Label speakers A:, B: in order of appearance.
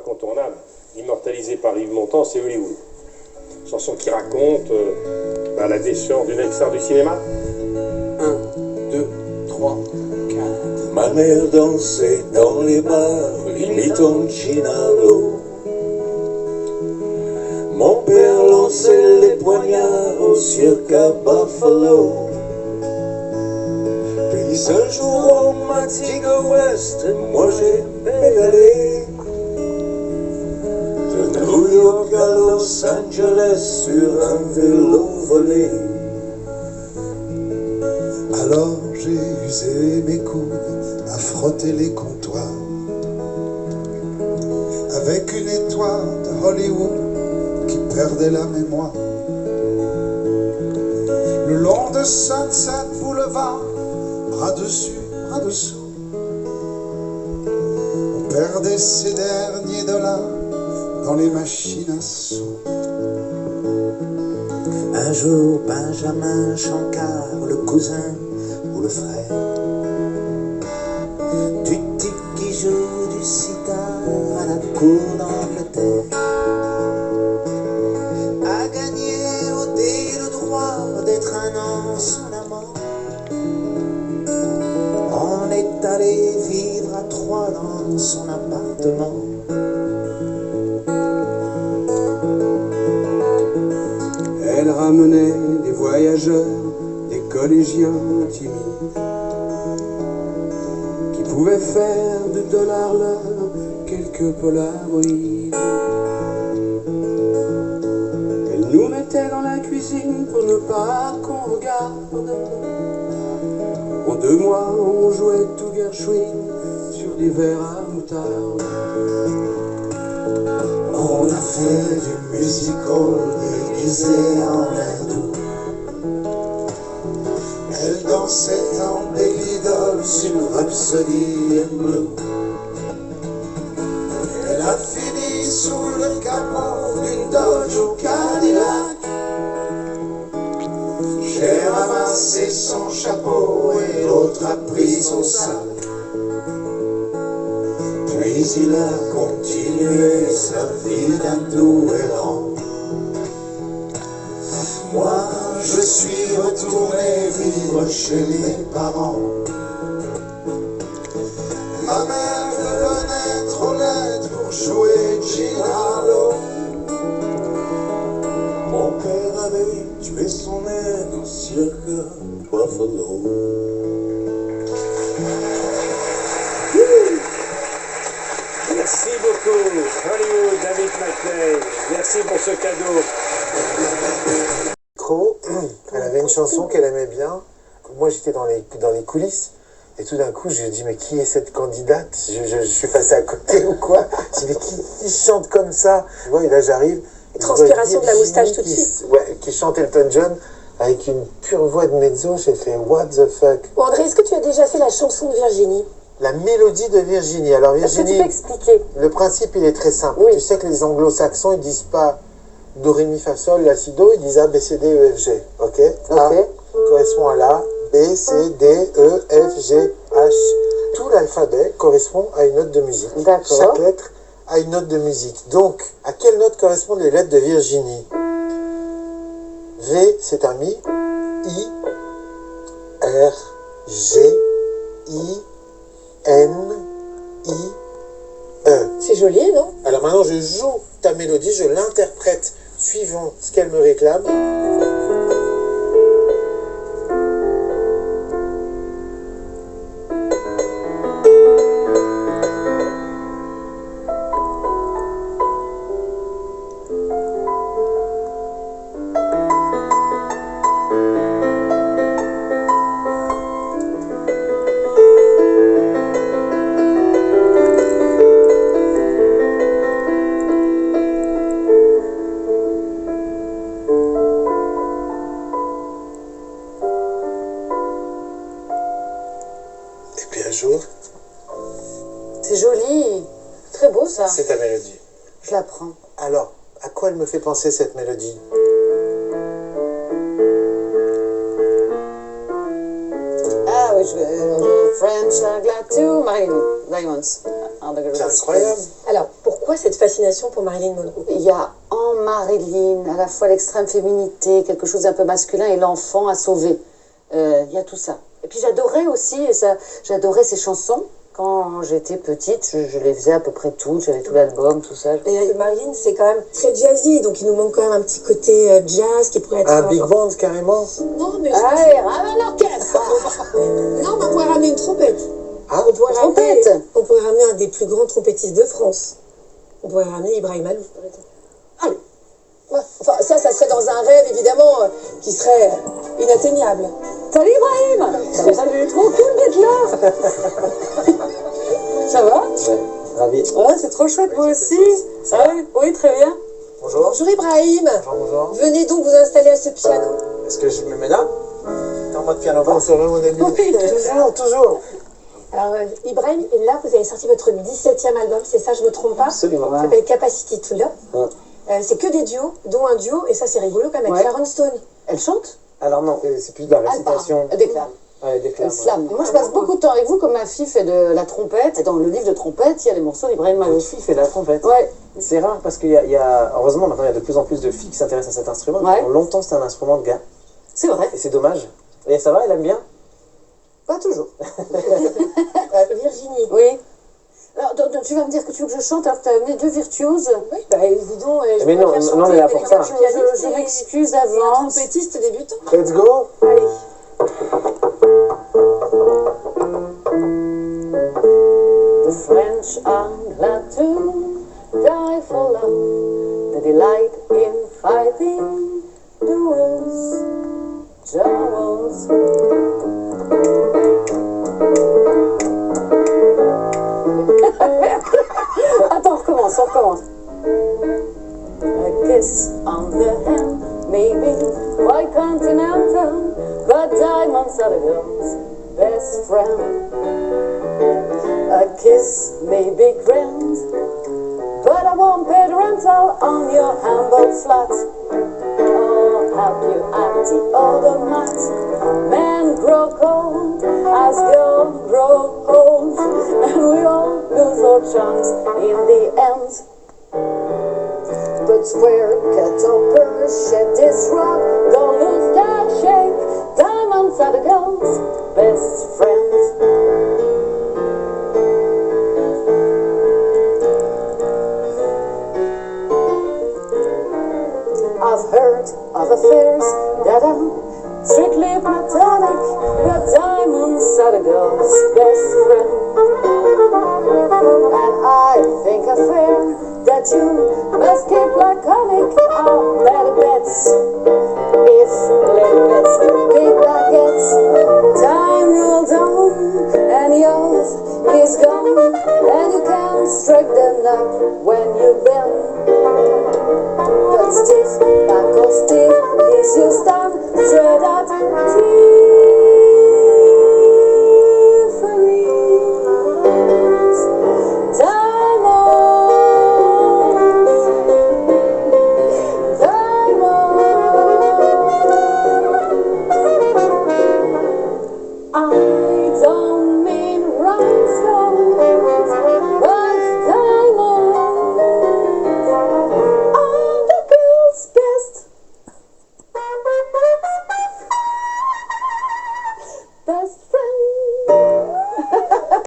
A: incontournable, immortalisée par Yves Montand, c'est Hollywood. Chanson qui raconte la déchéance d'une ex-star du cinéma.
B: 1, 2, 3, 4.
C: Ma mère dansait dans les bars, imitant Ginalo. Mon père lançait les poignards au cirque à Buffalo. Puis un jour on m'a dit go West, moi j'ai pédalé de New York à Los Angeles sur un vélo volé.
D: Alors j'ai usé mes coudes à frotter les comptoirs avec une étoile de Hollywood qui perdait la mémoire. Le long de Sunset Boulevard, bras dessus, bras dessous, on perdait ses derniers dollars dans les machines à sous.
C: Un jour Benjamin Chancard, le cousin ou le frère du type qui joue du sitar à la cour d'Angleterre, a gagné au dé le droit d'être un an son amant. On est allé vivre à Troyes dans son appartement.
B: Elle ramenait des voyageurs, des collégiens timides, qui pouvaient faire de dollars l'heure quelques polaroïdes. Elle nous mettait dans la cuisine pour ne pas qu'on regarde. En 2 mois, on jouait tout Gershwin sur des verres à moutarde.
C: On a fait du musical déguisé en hindou. Elle dansait en Billy Doll sur Rhapsody in Blue. Elle a fini sous le capot d'une Dodge au Cadillac. J'ai ramassé son chapeau et l'autre a pris son sac. Puis il a continué sa vie d'un doux errant. Moi, je suis retourné vivre chez mes parents. Ma mère devenait trop laide pour jouer Ginalo. Mon père avait tué son aide au cirque Buffalo.
A: Merci beaucoup, Hollywood, David McLean. Merci pour ce cadeau.
E: Elle avait une chanson qu'elle aimait bien. Moi, j'étais dans les coulisses. Et tout d'un coup, je lui ai dit, mais qui est cette candidate? Je suis passé à côté ou quoi? Je lui ai dit, qui chante comme ça? Tu vois, et là, j'arrive.
F: Transpiration de la moustache tout de suite.
E: Ouais, qui chante Elton John avec une pure voix de mezzo. J'ai fait, what the fuck?
F: Bon, André, est-ce que tu as déjà fait la chanson de Virginie?
E: La mélodie de Virginie. Alors,
F: Est-ce que tu
E: Virginie,
F: peux expliquer?
E: le principe, il est très simple.
F: Oui.
E: Tu sais que les anglo-saxons, ils disent pas do, ré, mi, fa, sol, la, si, do, ils disent A, B, C, D, E, F, G. Ok? A correspond à la, B, C, D, E, F, G, H. Tout l'alphabet correspond à une note de musique.
F: D'accord.
E: Chaque lettre a une note de musique. Donc, à quelle note correspondent les lettres de Virginie? V, c'est un mi. I, R, G, I, N, I, E.
F: C'est joli, non?
E: Alors maintenant, je joue ta mélodie, je l'interprète suivant ce qu'elle me réclame.
F: C'est joli. Très beau, ça.
E: C'est ta mélodie.
F: Je la prends.
E: Alors, à quoi elle me fait penser cette mélodie?
F: Ah oui, French are glad to Marilyn Diamonds.
E: C'est incroyable.
F: Alors, pourquoi
G: Pourquoi cette fascination pour Marilyn Monroe?
F: Il y a en Marilyn à la fois l'extrême féminité, quelque chose d'un peu masculin et l'enfant à sauver. Il y a tout ça. Et puis j'adorais aussi, j'adorais ses chansons. Quand j'étais petite, je les faisais à peu près toutes, j'avais tout l'album, tout ça.
G: Et Marilyn, c'est quand même très jazzy, donc il nous manque quand même un petit côté jazz qui pourrait être...
E: Un big band, carrément.
G: Non, mais...
F: Allez, ramène l'orchestre.
G: Non, mais on pourrait ramener une trompette.
E: Ah,
G: On pourrait
F: trompette.
G: on pourrait ramener un des plus grands trompettistes de France. On pourrait ramener Ibrahim Alouf, par exemple.
F: Allez.
G: Ouais, enfin, ça serait dans un rêve, évidemment, qui serait inatteignable.
F: Salut Ibrahim. Salut, trop cool d'être là. Ça va?
E: ravi.
F: Ouais, c'est trop chouette, moi aussi. Ouais, oui, très bien.
E: Bonjour.
G: Bonjour Ibrahim.
E: Bonjour.
G: Venez donc vous installer à ce piano.
E: Est-ce que je me mets là? T'es en mode piano bar? C'est vrai, mon ami.
G: Oui,
E: toujours.
G: Alors, Ibrahim, là, vous avez sorti votre 17e album, c'est ça, je me trompe pas?
E: Absolument.
G: Ça s'appelle Capacity to Love.
E: Ouais.
G: C'est que des duos, dont un duo, et ça c'est rigolo quand même, avec Sharon Stone.
F: Elle chante?
E: Alors non, c'est plus de la récitation.
F: Elle déclame.
E: Ouais, des
F: Elle slam. Moi, je passe beaucoup de temps avec vous, comme ma fille fait de la trompette. Et dans le livre de trompette, il y a les morceaux d'Ibrahim
E: Ma
F: Malouf.
E: fille fait de la trompette.
F: Ouais.
E: C'est rare parce qu'il y a, heureusement maintenant il y a de plus en plus de filles qui s'intéressent à cet instrument.
F: Ouais.
E: Pendant longtemps c'était un instrument de gars.
F: C'est vrai.
E: Et c'est dommage. Et ça va, elle aime bien?
F: Pas toujours.
G: Virginie.
F: Oui. Alors, donc, tu vas me dire que tu veux que je chante alors que tu as amené deux virtuoses.
G: Oui, bah dis donc, je
E: Mais non,
G: pourrais faire
E: non,
G: chanter
E: mais là,
G: des
E: pour ça.
G: pianistes
F: Je
G: et-
F: m'excuse
G: et un
F: d'avance.
G: trompettiste débutant.
E: Let's go.
G: Allez.
F: The French are glad to die for love. The delight in fighting duels, duels. Attends, on recommence. A kiss on the hand, maybe quite continental, but diamonds are the girl's best friend. A kiss may be grand, but I won't pay the rental on your humble flat. Or help you at the automat. Men grow cold as girls grow old, and we all lose our charms in the end. But square cut or shed this rock, don't lose that shape. Diamonds are the girl's best friend. I've heard of affairs that are strictly platonic, but diamonds are the girl's best friend. And I think a fair that you must keep laconic are better bets. If little bets big baguettes, time rolls on and yours is gone, and you can't strike the knot when you bend. But stiff, back or stiff, is you stand straight at